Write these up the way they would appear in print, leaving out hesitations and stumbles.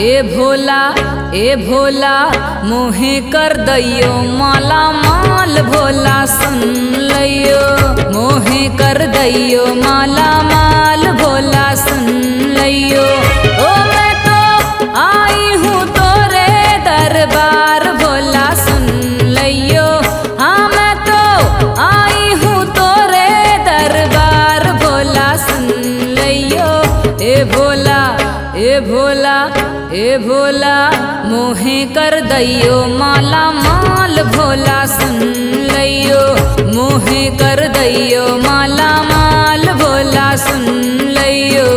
ए भोला मोहे कर दैयो माला माल भोला सुन लियो। मोहे कर दैयो माला माल भोला सुन लियो। ओ मैं तो आई हूँ तोरे दरबार भोला सुन लियो। हाँ मैं तो आई हूँ तोरे दरबार भोला सुन लियो। ए भोला ए भोला मोहे कर दैयो माला माल भोला सुन लियो। मोहे कर दैयो माला माल भोला सुन लियो।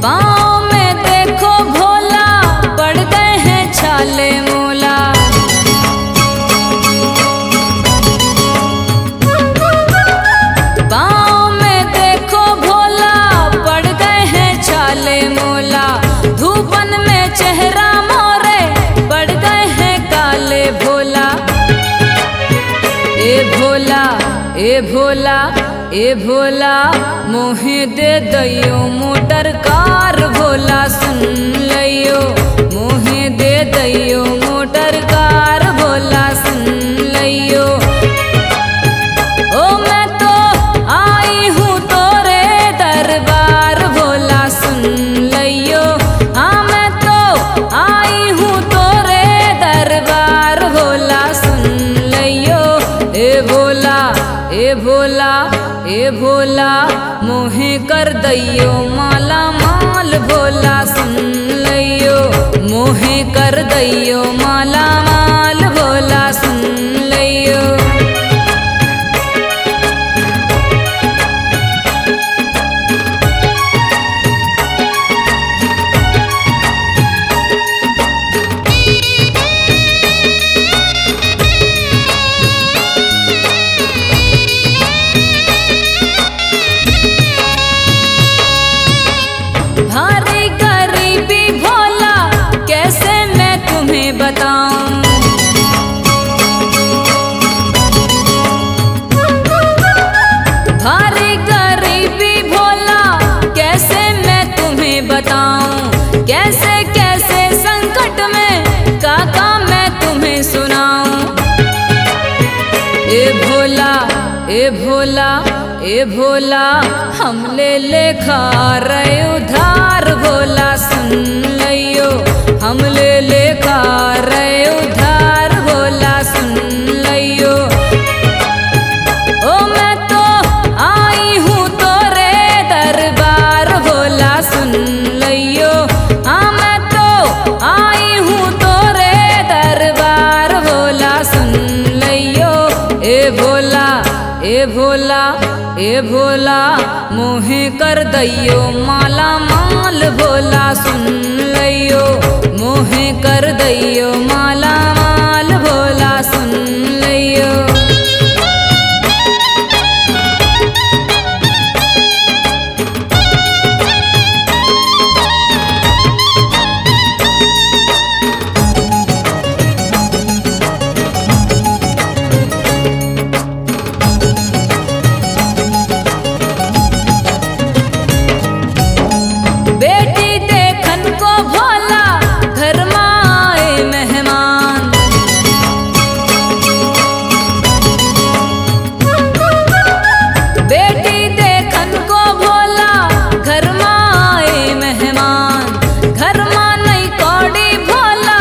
पाँव में देखो भोला पड़ गए हैं छाले मोला। पाँव में देखो भोला पड़ गए हैं छाले मोला। धूपन में चेहरा मोरे पड़ गए हैं काले भोला। ए भोला मोहे दे दैयो मोटर कार भोला सुन लियो। मोहे दे दैयो मोटर कार भोला सुन लियो। ओ मैं तो आई हूँ तोरे दरबार भोला सुन लियो। हाँ मैं तो आई हूँ तोरे दरबार भोला सुन लियो। ए भोला मोहे कर दैयो माला माल भोला सुन लियो। मोहे कर दैयो माला माल भोला सुन लियो। भारी गरीबी भोला कैसे मैं तुम्हें बताऊं। भारी गरीबी भोला कैसे मैं तुम्हें बताऊं। कैसे कैसे संकट में काका मैं तुम्हें सुनाऊं। ए भोला हम ले खा रहे उधार भोला सुन लियो। हम ले खा रहे उधार भोला सुन लियो। ओ मैं तो आई हूँ तोरे दरबार भोला सुन लियो। हाँ मैं तो आई हूँ तोरे दरबार भोला सुन लियो। ए भोला मोहे कर दैयो माला माल भोला सुन लियो। मोहे कर दैयो माला माल भोला सुन लियो। बेटी देखन को भोला घर में आए मेहमान। बेटी देखन को भोला घर में आए मेहमान। घर में नहीं कौड़ी भोला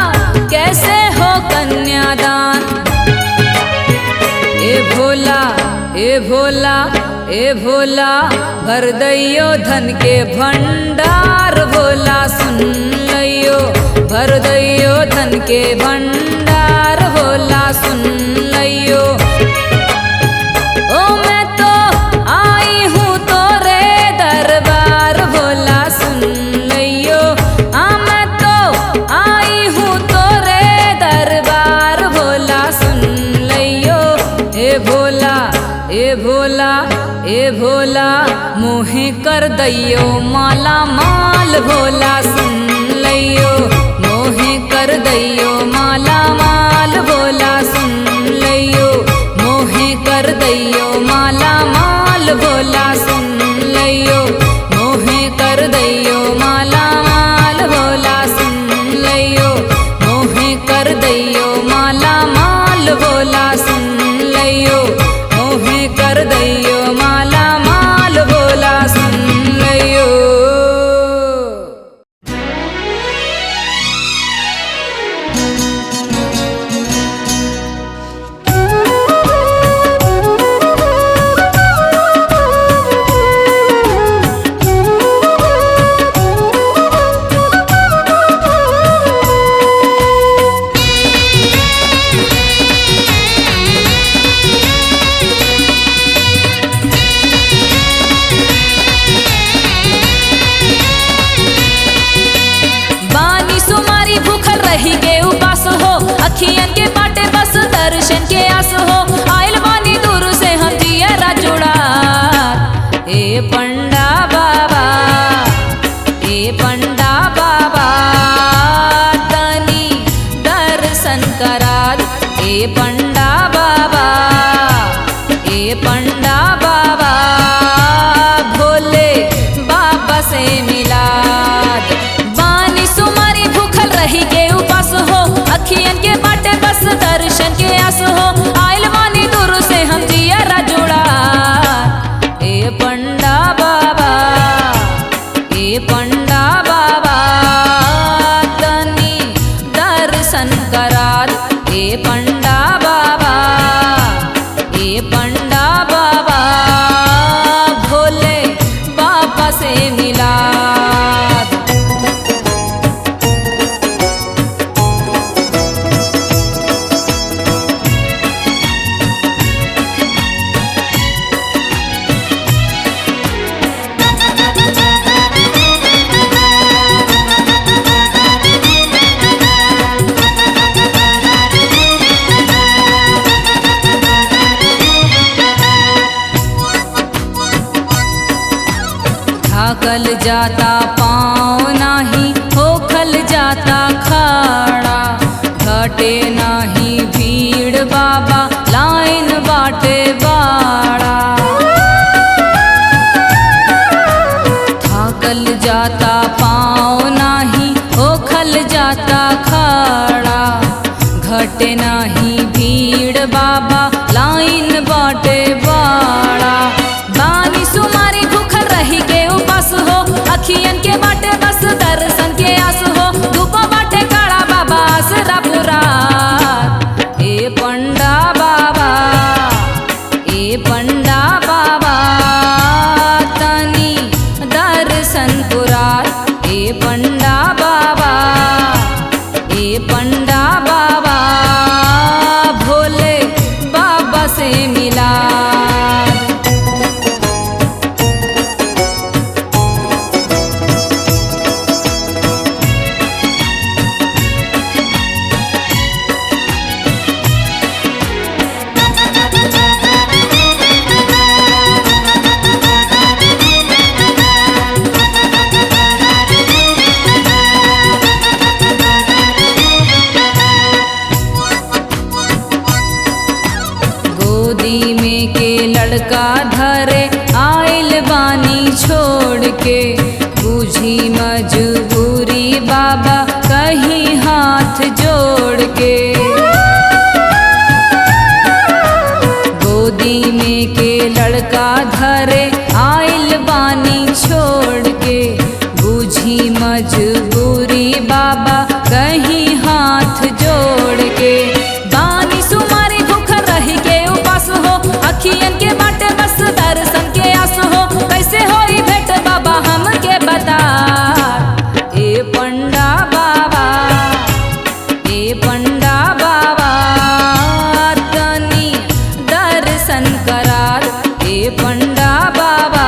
कैसे हो कन्यादान। ए भोला भर दैयो धन के भंडार भोला सुन लियो। भर दैयो धन के भंडार भोला सुन लियो। ओ मैं तो आई हूँ तोरे दरबार भोला सुन लियो। हाँ मैं तो आई हूँ तोरे दरबार भोला सुन लियो। ए भोला कर दैयो माला माल भोला सुन लइयो, मोहे कर दैयो माला माल भोला सुन लइयो, मोहे कर दैयो माला माल भोला सुन लइयो, मोहे कर दैयो माला माल भोला सुन लइयो, मोहे कर दैयो माला माल भोला सुन लइयो, मोहे कर दैयो माला माल भोला सुन लइयो। रही के उपास हो, अखियन के बाटे बस दर्शन के आस हो, आयल बानी दूर से हम जियरा जुड़ा। ए पंडा बाबा, ए पंडा बाबा, तनी दर्शन करा। ए पंडा बाबा, ए पंडा बाबा, भोले बाबा से मिला। बानी सुमारी भूखल रही के उपास हो, अखियन के बाटे बस दर्शन के आस हो, आयल बानी दूर से हम जियरा जुड़ा। ए पंडा बाबा, ए पंडा बाबा, तनी दर्शन करा। ए पंडा बाबा, ए पंडा बाबा, भोले बाबा से मिला। थाकल जाता पाँव नाही, होखल जाता खाड़ा, घटे नाही भीड़ बाबा, लाइन बाटे बाड़ा। थाकल जाता पाँव नाही, होखल जाता खाड़ा, घटे नाही भीड़ बाबा, लाइन बाटे बाड़ा। बानी सुमारी भूखल रही के उपास हो, अखियन के बाटे बस दर्शन के आस हो, धूप बाटे काड़ा बाबा आसरा पूरा। ए पंडा बाबा, ए पंडा बाबा, तनी दर्शन पुरा। ए पंडा बाबा, ए पंडा बाबा, भोले बाबा से मिला। गोदी में के लड़का धरे आइल बानी छोड़ के, बुझी मजबूरी बाबा कहीं हाथ जोड़ के। गोदी में के लड़का धरे आइल बानी छोड़ के, बुझी मजबूरी बाबा कहीं हाथ जोड़ के। बानी सुमारी भूखल रही के उपास हो, अखियन के बाटे बस दर्शन के आस हो, कैसे होई भेंट बाबा हमके बता। ए पंडा बाबा, ए पंडा बाबा, तनी दर्शन करा। ए पंडा बाबा,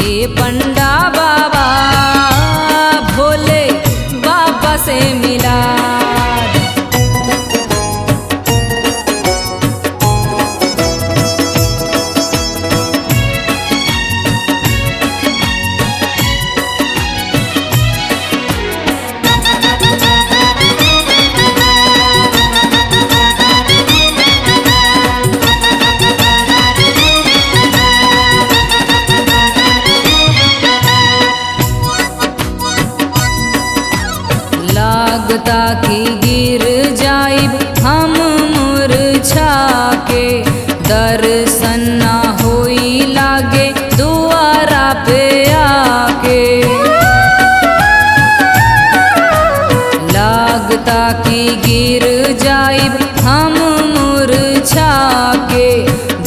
ए पंडा बाबा, भोले बाबा से मिला। लागता कि गिर जाइब हम मुरझा के, दर्शन ना होई लागे दुआरा पे आके। लागता कि गिर जाइब हम मुरझा के,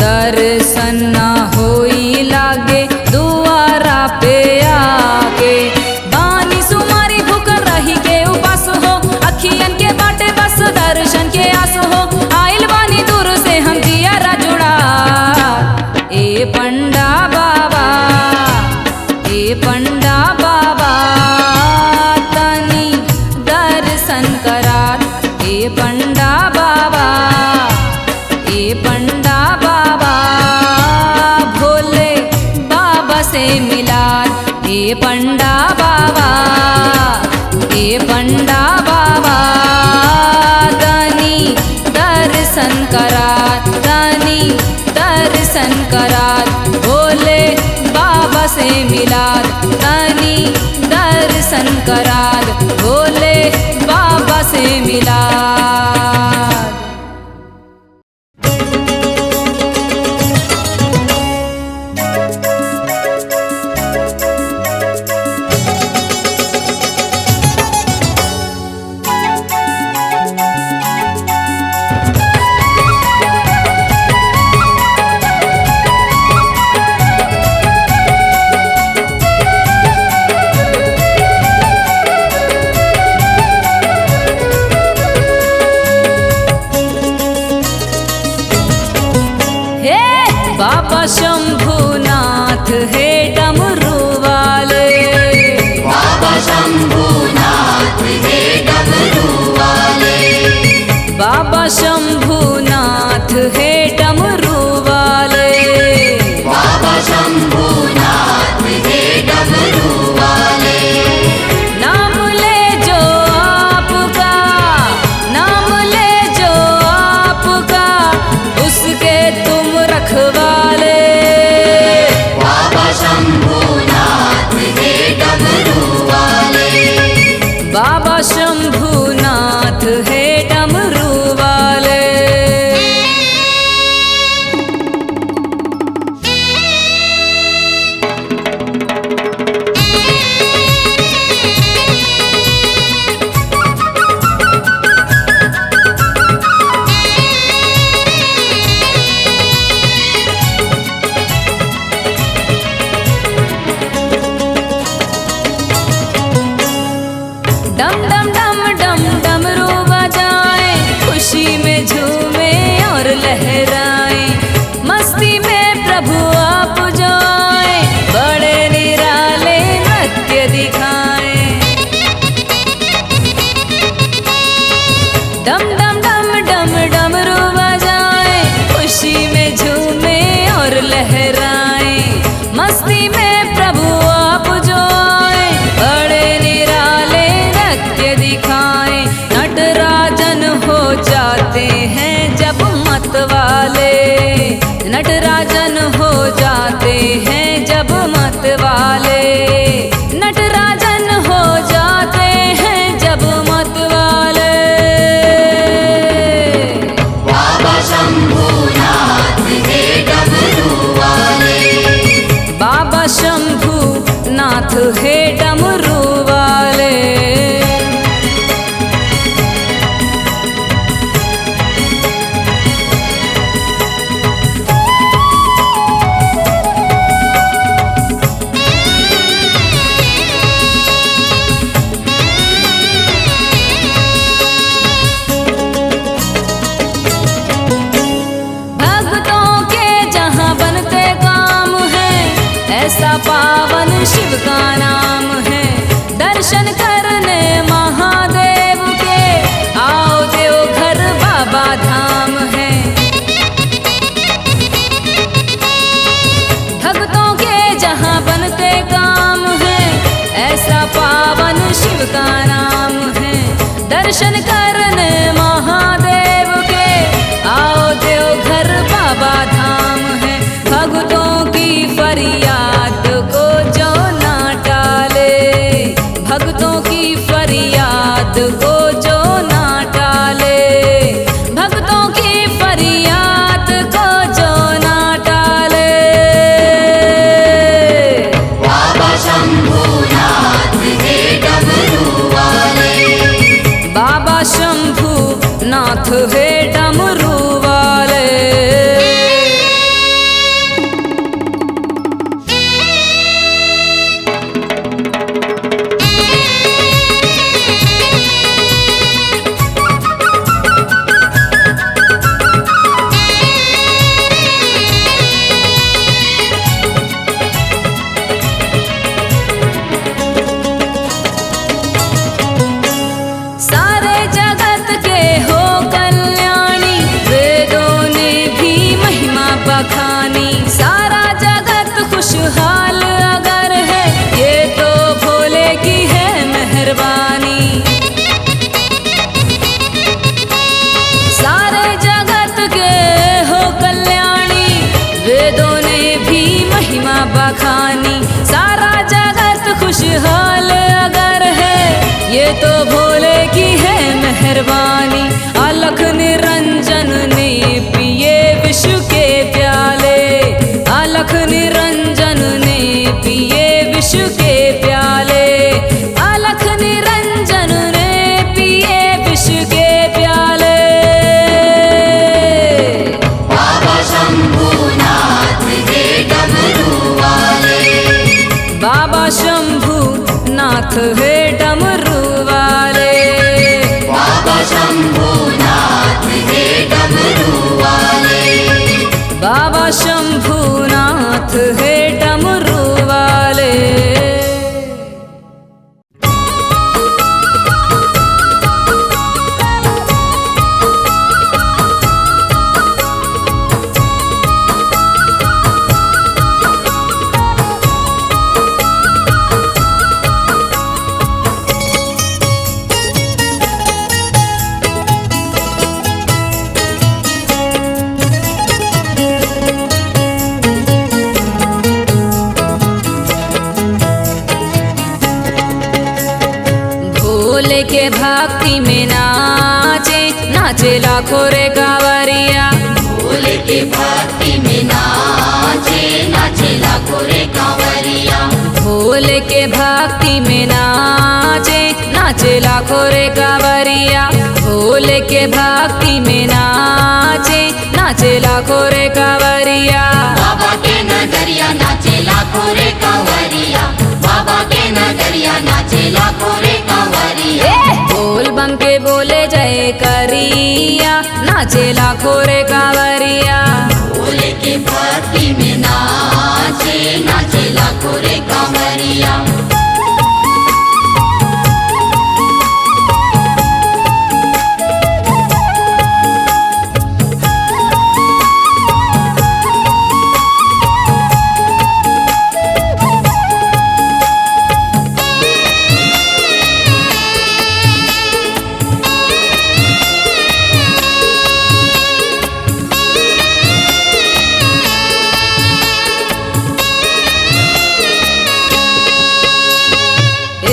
दर्शन ना होई लागे दुआरा पे आके। बानी सुमारी भूख रही के उपास हो, अखियन के बाटे बस दर्शन के आस हो। आइल बानी दूर से हम जियारा जुड़ा, ए पंडा बाबा, ए पंडा बाबा तनी दर्शन करा। ए पंडा बाबा, ए पंडा बाबा भोले बाबा से मिला। ए पंडा बाबा, ए पंडा बाबा तनी दर्शन करा, तनी दर्शन करा। भोले बाबा से मिला, तनी दर्शन करा। भोले बाबा से मिला। बाबा शंभुनाथ है डमरू वाले, बाबा शंभुनाथ है डमरू वाले, बाबा शंभुनाथ है डमरू वाले, बाबा शंभुनाथ है डमरू वाले। नाम ले जो आपका, नाम ले जो आपका, उसके तुम रखवाले। बाबा शंभुनाथ है डमरू वाले, बाबा शंभुनाथ है डमरू वाले। डम डम डम डम डमरू बजाएं, खुशी में झूमे और लहराएं, मस्ती में प्रभु आप जाएं, बड़े निराले नृत्य दिखाएं। डम डम डम डम डमरू बजाएं, खुशी में झूमे और लहराएं, मस्ती में प्रभु आप जाएं, बड़े निराले नृत्य दिखाएं। नटराजन हो जाते हैं जब मत वाले, नटराजन हो जाते हैं जब मत वाले, नटराजन हो जाते हैं जब मत वाले। बाबा शंभुनाथ है डमरू वाले, बाबा शंभुनाथ है डमरू वाले। भक्तों के जहाँ बनते काम है, ऐसा पावन शिव का नाम है। दर्शन करने महादेव के आओ देवघर बाबा धाम है। भक्तों के जहाँ बनते काम है, ऐसा पावन शिव का नाम है। दर्शन करने महादेव के आओ देवघर बाबा धाम है। भक्तों की फरियाद को जो ना टाले, भक्तों की फरियाद को ये तो भोले की है मेहरबानी, अलख निरंजन ने पिए विष के प्याले, अलख निरंजन ने पिए विष के प्याले, अलख निरंजन ने पिए विष के प्याले। बाबा शंभूनाथ हे डमरू वाले, बाबा शंभूनाथ हे डमरू वाले, बाबा शंभूनाथ हे डमरू वाले। बाबा शंभूनाथ हे डमरू वाले। भोले के भक्ति में नाचे, नाचे लाखों रे कांवरिया, भोले के भक्ति में नाचे, नाचे लाखों रे कांवरिया। भोले के भक्ति में नाचे, नाचे लाखों रे कांवरिया, भोले के भक्ति में नाचे, नाचे लाखों रे कांवरिया। बाबा के नगरिया नाचे लाखों रे कांवरिया, बाबा के नगरिया नाचे लाखों रे कांवरिया। बोल बम के बोले जय करिया, नाचे लाखों रे कांवरिया। भोले के भक्ति में नाचे, नाचे लाखों रे कांवरिया।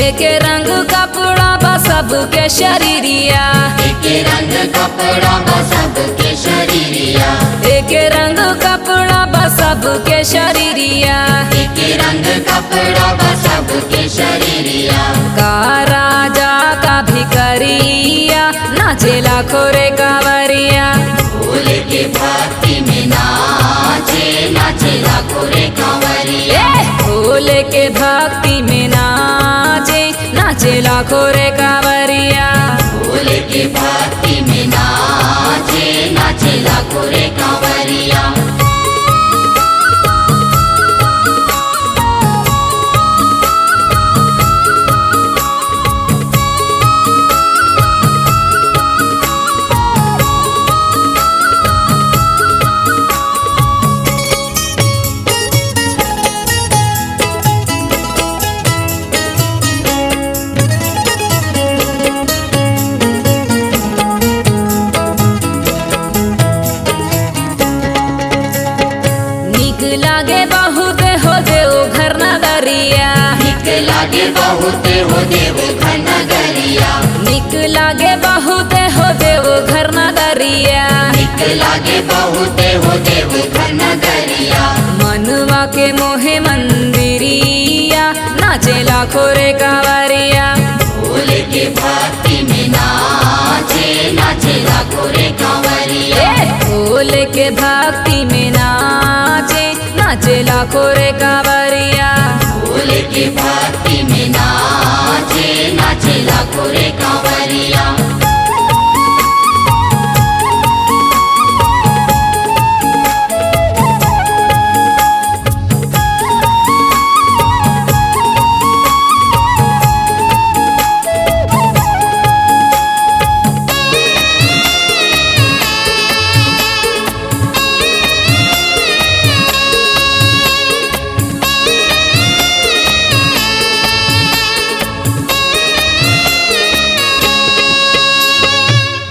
एक रंग कपड़ा बा सबके शरीरिया, एक रंग कपड़ा बा सबके शरीरिया, एक रंग कपड़ा बा सबके शरीरिया, एक रंग कपड़ा बा सबके शरीरिया। का राजा का भिखरिया, नाचे लाखों रे कांवरिया। भोले के भक्ति में नाचे, नाचे लाखों रे कांवरिया। भोले के भक्ति में नाचे, नाचे लाखों रे कांवरिया। भोले के भक्ति में नाचे, नाचे लाखों रे कांवरिया। लागे बहुत हो देव घर नगरिया, निक लागे बहुत हो देव घर नगरिया, निक लागे बहुत हो देव घर नगरिया, निक लागे बहुत हो देव घर नगरिया। मनवा के मोहे मंदिरिया, नाचे लाखों रे कांवरिया। भोले के भक्ति में नाचे, नाचे लाखों रे कांवरिया। भोले के भक्ति में नाचे, नाचे लाखों रे कांवरिया। भोले के भक्ति में नाचे, नाचे लाखों रे कांवरिया।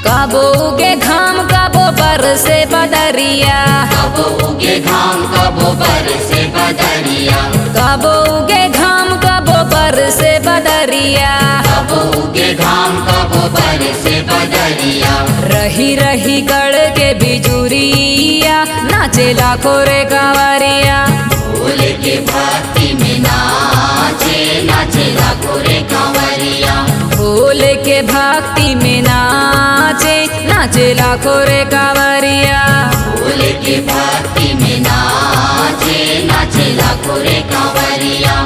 कबो उगे घाम कबो बरसे बदरिया, कबो उगे घाम कबो बरसे बदरिया, कबो उगे घाम कबो बरसे बदरिया, कबो उगे बरसे बदरिया। रही रही गढ़ के बिजुरिया नाचे लाखों रे कांवरिया। भोले के भक्ति में नाचे नाचे लाखों रे कांवरिया। भोले के भक्ति में नाचे नाचे लाखों रे कांवरिया। भोले के भक्ति में नाचे नाचे लाखों रे कांवरिया।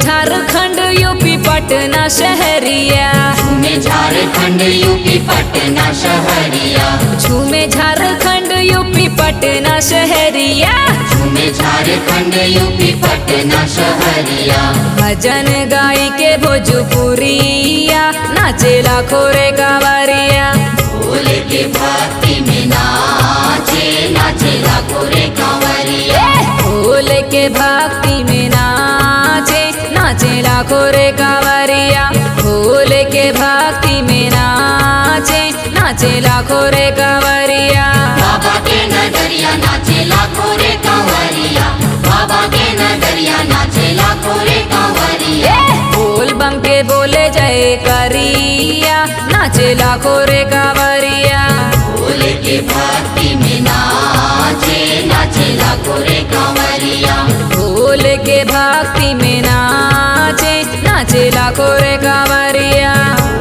झारखंड यूपी पटना शहरिया। झूमे झारखंड यूपी पटना शहरिया। झूमे झारखंड यूपी पटना शहरिया। झूमे झारखंड यूपी पटना शहरिया। भजन गाई के भोजपुरिया नाचे लाखों रे कांवरिया। भोले के भक्ति में नाचे नाचे लाखों रे कांवरिया। भोले के भक्ति में नाचे नाचे लाखों रे कांवरिया। भोले के भक्ति में नाचे नाचे लाखों रे कांवरिया। बाबा के नगरिया नाचे लाखों रे कांवरिया। बाबा के नगरिया नाचे लाखों रे कांवरिया। बोल बम के बोले जय करिया नाचे लाखों रे कांवरिया। भोले के भक्ति में नाचे नाचे लाखों रे कांवरिया। भोले के भक्ति में नाचे नाचे लाखों रे कांवरिया।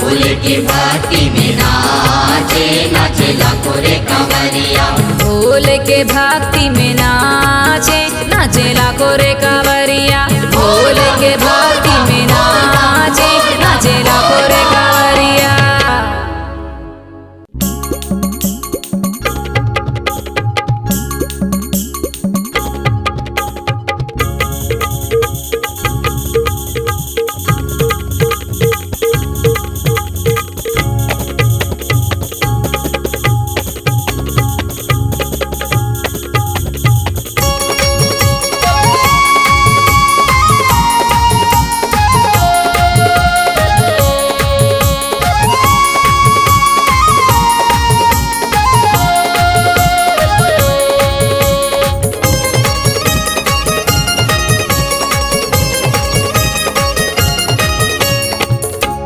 भोले के भक्ति में नाचे नाचे लाखों रे कांवरिया। भोले के भक्ति में नाचे नाचे लाखों रे कांवरिया। भोले के भक्ति में नाचे नाचे लाखों रे कांवरिया।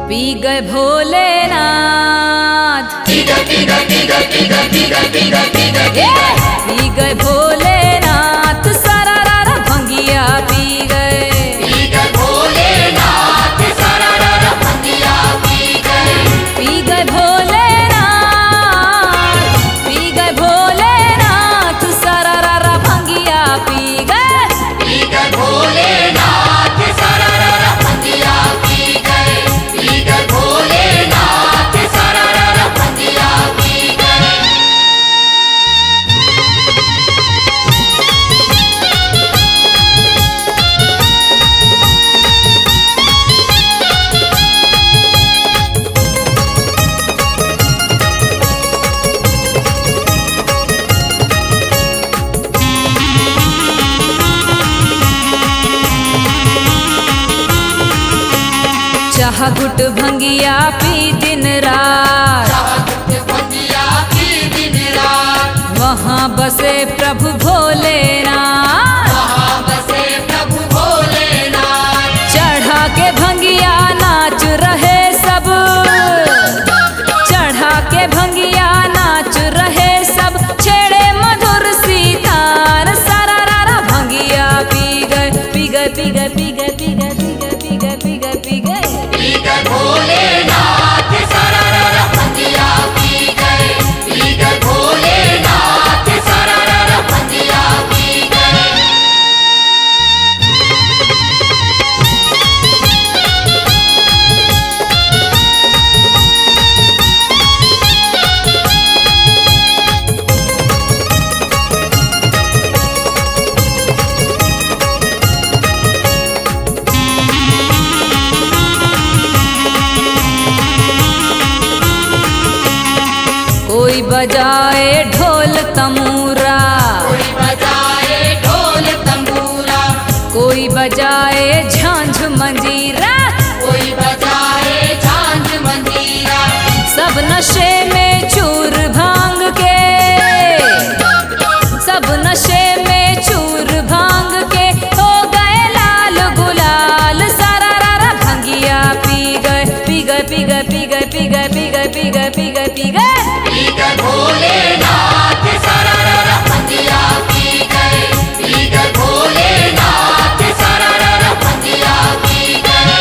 पी गए भोलेनाथ। पी गए भोलेनाथ सरारा भंगिया पी गए। पी गए भोलेनाथ सरारा भंगिया पी गए। पी गए भोलेनाथ। पी गए भोलेनाथ सरारा भंगिया पी गए। पी गए भोलेनाथ सरारा भंगिया पी गए। पी गए भोलेनाथ सरारा भंगिया पी गए। चाह गुट भंगिया पी दिन रात। भंगिया पी दिन रात। वहाँ बसे प्रभु भोलेनाथ। वहाँ बसे प्रभु भोलेनाथ। चढ़ा के भंगिया नाच रहे सब। चढ़ा के भंगिया नाच रहे सब। छेड़े मधुर सीतार सरारा भंगिया पी गए। पी गए पी गए पी गए पी गए पी गए पी गए पी गए पी गए। पी गए भोलेनाथ सरारा भंगिया पी गए। पी गए भोलेनाथ सरारा भंगिया पी गए। बजाए ढोल तमूरा, कोई बजाए ढोल तंबूरा, कोई बजाए झांझ मंजीरा, कोई बजाए झांझ मंजीरा। सब नशे में चूर भांग के, सब नशे में चूर भांग के हो गए लाल गुलाल। सारा रारा भंगिया पी गए, पी गए, पी गए, पी गए, पी गए, पी गए, पी गए, पी गए, पी गए। पी गए भोलेनाथ सरारा भंगिया पी गए, पी गए भोलेनाथ सरारा भंगिया पी गए।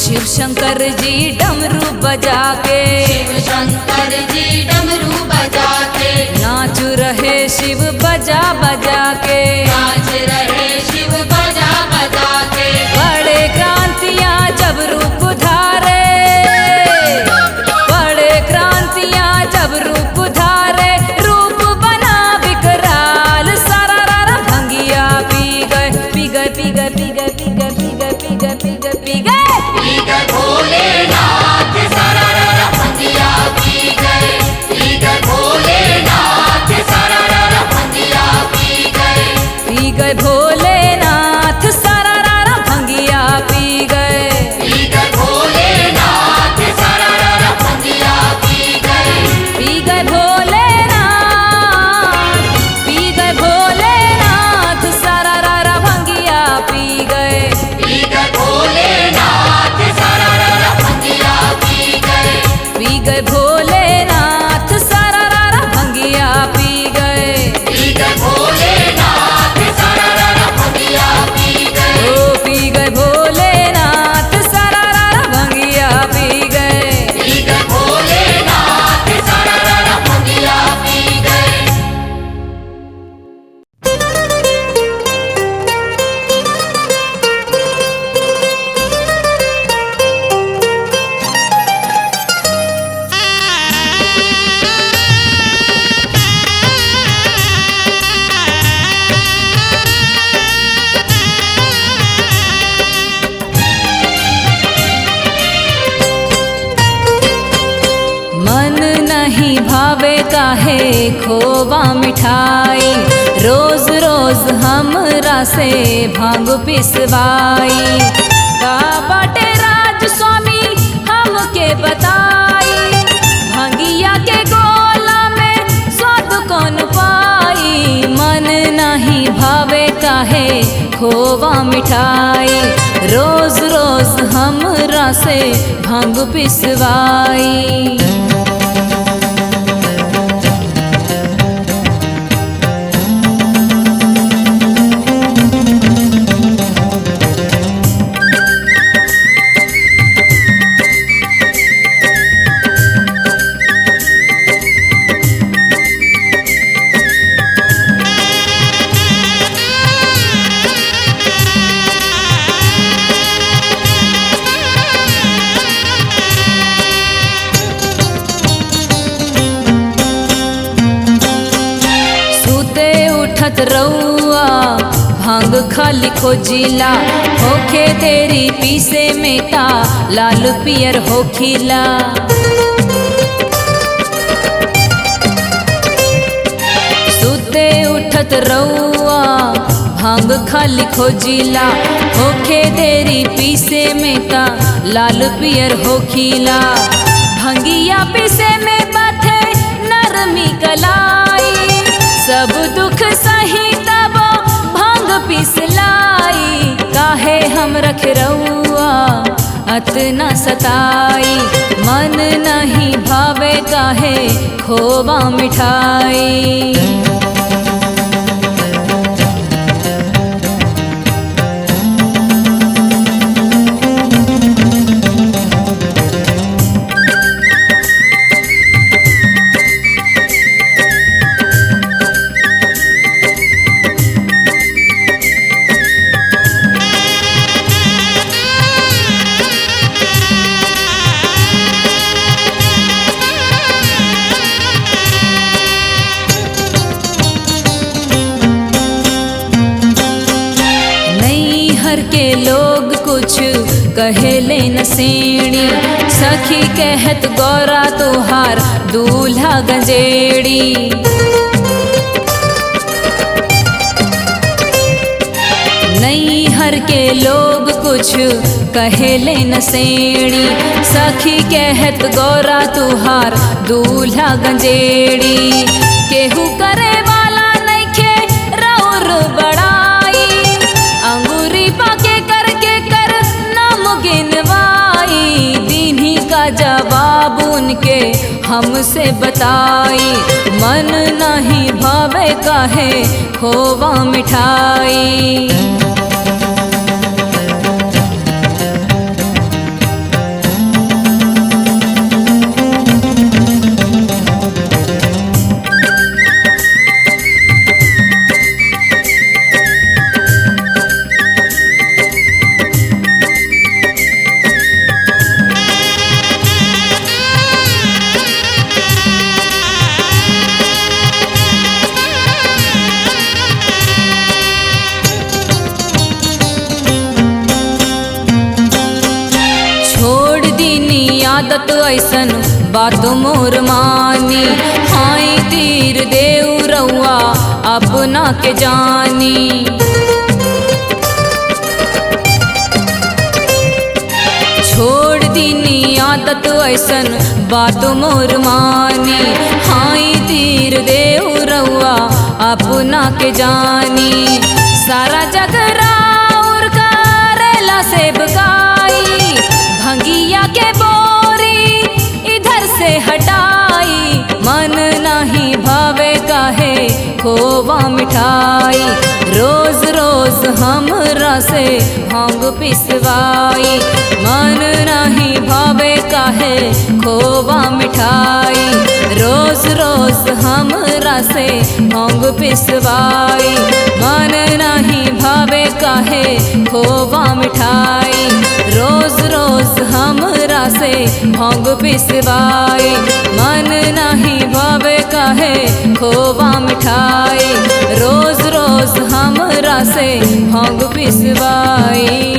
शिव शंकर जी डमरू बजा के, शिव शंकर जी डमरू बजा के, नाच रहे शिव बजा बजा के। नाच रहे शिव बजा बजा के। बड़े क्रांतियां जब रूप धारे, बड़े क्रांतियां जब रूप धारे, रूप बना विकराल। सारा रारा भंगिया पी गए, पी गए, पी गए, पी गए, पी गए, पी गए, पी गए, पी गए, पी गए। पी गए भोलेनाथ सरारा भंगिया पी गए, पी गए भोलेनाथ सरारा भंगिया पी गए। पी गए भोलेनाथ सारा रारा भंगिया पी गए, पी गए भोलेनाथ सरारा भंगिया पी गए। पी गए भोलेनाथ, पी गए भोलेनाथ सारा रारा भंगिया पी गए। पी गए भोलेनाथ सरारा भंगिया पी गए। पी गए भोलेनाथ सारा रारा भंगिया पी गए। पी गए भोलेनाथ सरारा भंगिया पी गए। ओ पी गए भोलेनाथ सारा रारा भंगिया पी गए। पी गए भोलेनाथ सरारा भंगिया पी गए। मन नहीं भावे काहे खोवा मिठाई, रोज रोज हमरा से भांग पिसवाई। का बाटे राज स्वामी हमके बताई, भंगिया के गोला में स्वाद कौन पाई। मन नहीं भावे काहे खोवा मिठाई, रोज रोज हमरा से भांग पिसवाई। रउआ भांग खाली खोजिला, होखे तेरी पीसे में का लाल पियर होखिला। सुते उठत रउआ भांग खाली खोजिला, होखे तेरी पीसे में का लाल पियर होखिला। भंगिया पीसे में बाथे नरमी कलाई, सब दुख सही तब भांग पिसलाई। काहे हम रख रउआ अतना सताई, मन नहीं भावे काहे खोवा मिठाई। कहेले न सेणी। सखी कहत गौरा तोहार दूल्हा गंजेड़ी। नैहर के लोग कुछ कहेले न सेणी। सखी कहत गौरा तुहार दूल्हा गंजेड़ी। केहू करे वाला नइखे रौर बड़ाई। अंगूरी पाके करके कर नाम गिनवाई। दीन्ही का जवाब उनके हमसे बताई। मन नहीं भावे काहे खोवा मिठाई। आदत ऐसन बात मोर मानी। हाय तीर देव रउआ अपना के जानी। छोड़ दीनी आदत ऐसन बात मोर मानी। हाय तीर देव रउआ अपना के जानी। सारा जग राउर करेला सेवकाई। भंगिया के हटाई। मन नहीं भावे काहे खोवा मिठाई। रोज रोज हमरा से भांग पिसवाई। मन नहीं भावे काहे खोवा मिठाई। रोज रोज हमरा से भांग पिसवाई। मन नहीं भावे काहे खोवा मिठाई। रोज रोज हमरा से भांग पिसवाई। मन नहीं भावे काहे खोवा मिठाई। रोज रोज हमरा से भांग पिसवाई।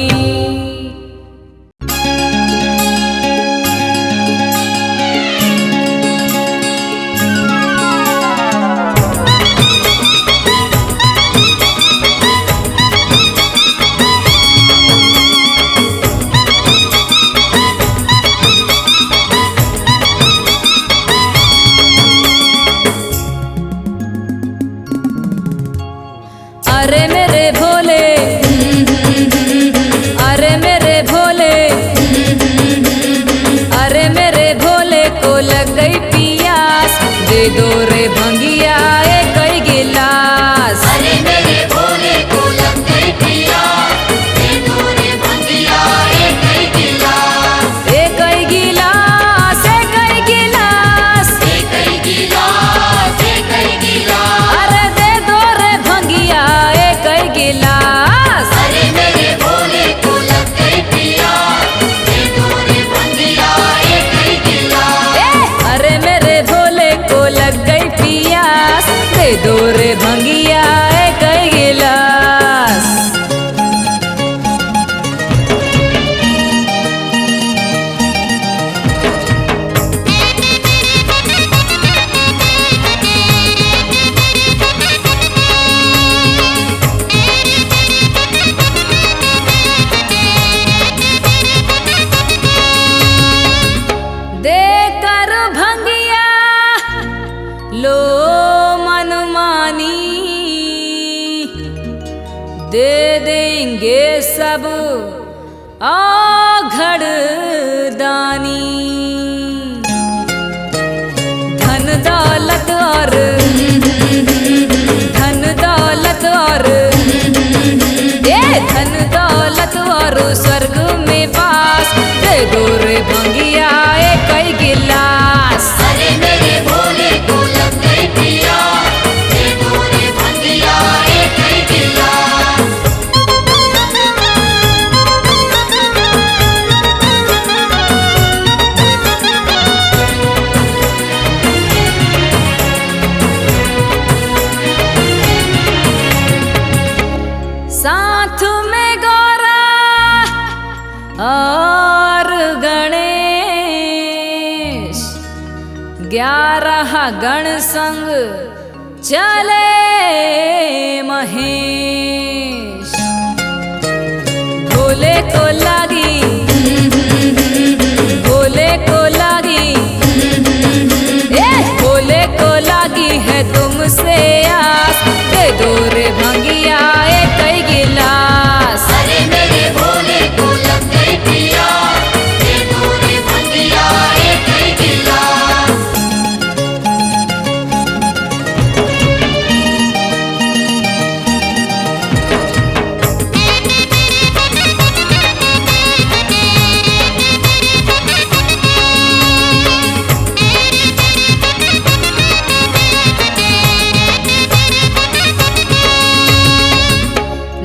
अरे मेरे भोले, अरे मेरे भोले, अरे मेरे भोले को लग गई पियास। दे दो रे भंगिया एक कई गिलास। अरे मेरे भोले को लग गई पियास। दे दो रे भंगिया एक कई गिलास। एक कई गिलास, एक कई गिलास, एक कई गिलास, एक कई गिलास। अरे दे दो रे भंगिया एक कई गिलास। अरे मेरे भोले को लग गई पियास। दे दो रे भंगिया एक कई गिलास। अरे मेरे भोले को लग गई पियास। दे दो रे भंगिया एक कई गिलास। देकर भंगिया लो मनमानी। दे देंगे सब आघड़ दानी। धन दौलत और धन दौलत और धन दौलत और स्वर्ग में वास। दे दो रे भंगिया एक कई गिलास। अरे मेरे भोले को लग गई पियास। दे दो रे भंगिया एक कई गिलास। साथ में गौरा 11 गण संग चले महेश। भोले को लागी, भोले को लागी, भोले को लागी है तुमसे आस, दे दो रे भंगिया एक ही गिलास। अरे मेरे भोले को लग गई प्यास, दे दो रे भंगिया एक ही गिलास।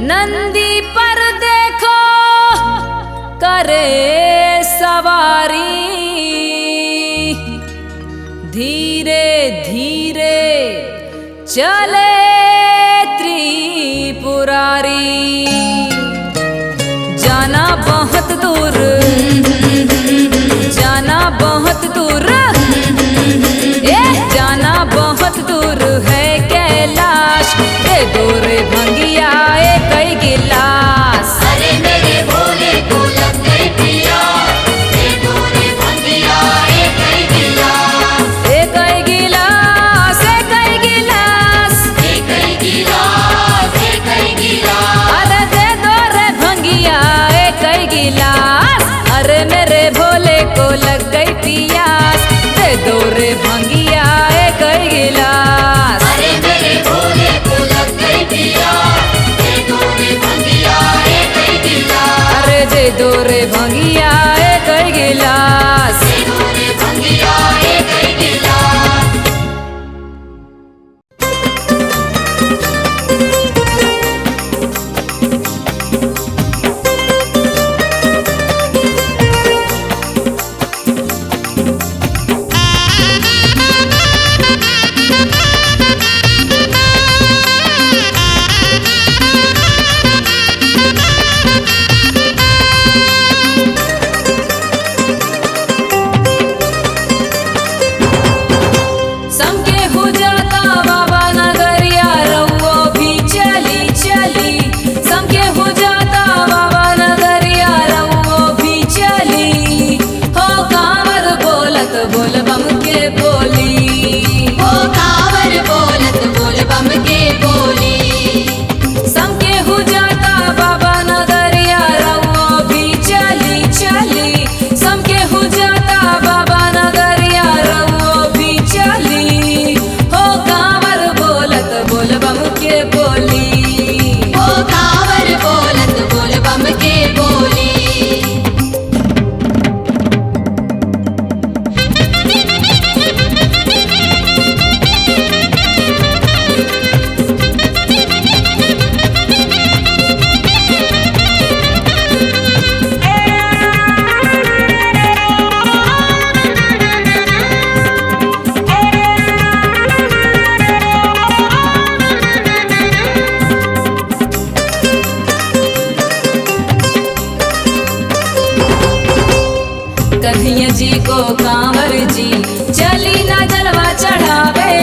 नंदी पर देखो करे सवारी, धीरे धीरे चले त्रिपुरारी। जाना बहुत दूर, जाना बहुत दूर, जाना बहुत दूर है कैलाश, दे दो रे भंगिया एक ही गिलास। अरे मेरे भोले को लग गई प्यास, दे दो रे भंगिया एक ही गिलास। एक ही गिलास, एक ही गिलास, एक ही गिलास, एक ही गिलास। अरे दे दो रे भंगिया एक ही गिलास। अरे मेरे भोले को लग गई पियास, दे दो रे भंगिया एक ही गिलास। अरे मेरे भोले को लग गई प्यास, दे दो रे भंगिया एक ही गिलास। अरे दे दो रे भंगिया एक ही गिलास। दे दो रे भंगिया एक ही गिलास। समके हो जाता बाबा नगरिया रउओ भी चली चली, समके हो जाता बाबा नगरिया रउओ भी चली। हो कांवर बोलत बोल बम के बोली, ओ कांवर बोलत बोल बम के बोली। समके हो जाता बाबा नगरिया रउओ भी चली चली, समके हो जाता बाबा नगरिया रउओ भी चली। हो कांवर बोलत बोल बम के बोली, ओ कांवर बोलत बोल बम के बोली। कन्हैया जी को कांवर जी चली ना जलवा चढ़ावे,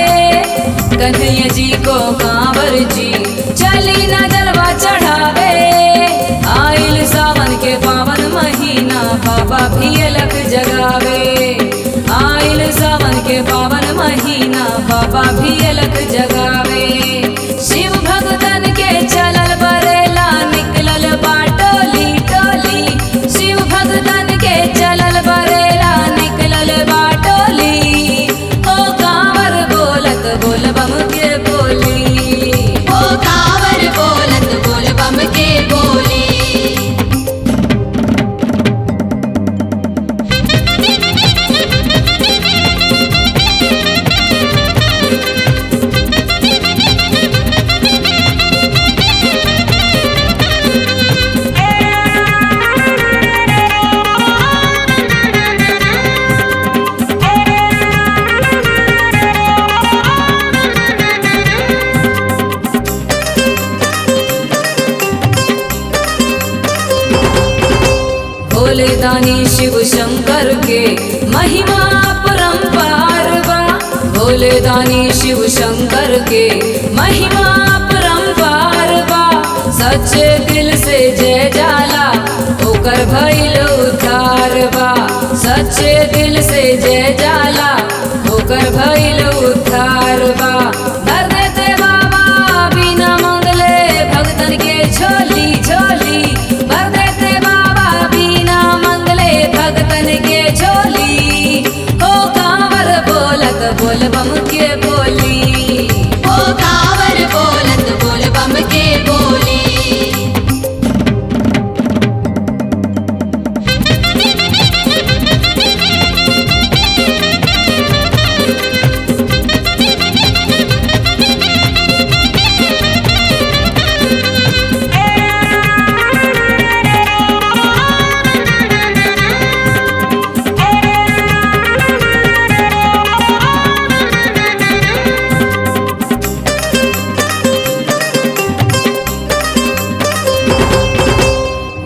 कन्हैया जी को कांवर जी चली ना जलवा चढ़ावे। आइल सावन के पावन महीना बाबा भी अलग जगावे, आइल सावन के पावन महीना बाबा भी अलग जगावे। शिव भगतन के चलल बरेला निकलल बाटोली टोली, शिव भगतन के चलल बरेला निकलल बाटोली। ओ कांवर बोलत बोल बम के बोली, ओ कांवर बोलत बोल बम के बोली। भोले दानी शिव शंकर के महिमा परंपार बा। भोले दानी शिव शंकर के महिमा परंपार बा। सच्चे दिल से जय जाला ओकर भइल उद्धार बा। सच्चे दिल से जय जाला ओकर भइल उद्धार बा। भर देते बाबा बिना मंगले भक्तन के झोली झोली। भर देते बाबा बिना मंगले भक्तन के झोली। हो कांवर बोलत बोल बम के बोली। ओ कांवर बोलत बोल बम के बोली।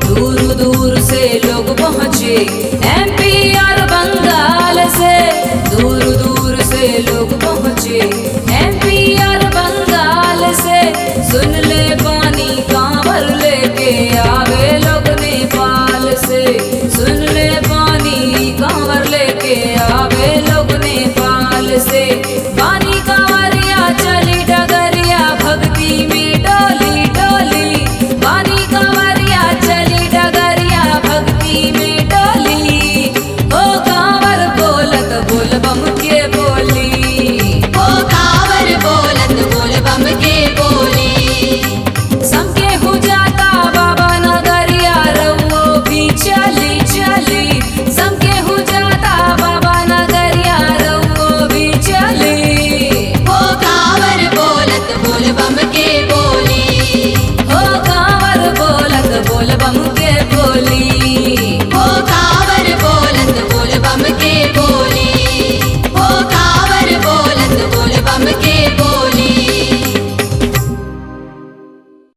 दूर दूर से लोग पहुँचे एमपी और बंगाल से। दूर दूर से लोग पहुँचे एमपी और बंगाल से। सुन ले पानी कांवर लेके आवे लोग नेपाल से। सुन ले पानी कांवर लेके आवे लोग नेपाल से। पानी कांवरिया चली डगरिया भक्ति में डोली डोली। पानी कांवरिया चली डगरिया भक्ति में डोली। ओ कांवर बोलत बोल बम के बोली। ओ कांवर बोलत बोल बम के बोली। समके हो जाता बाबा नगरिया रउओ भी चली चली। समके हो जाता बाबा नगरिया रउओ भी चली। ओ कांवर बोलत बोल बम के बोली। हो कांवर बोलत बोल बम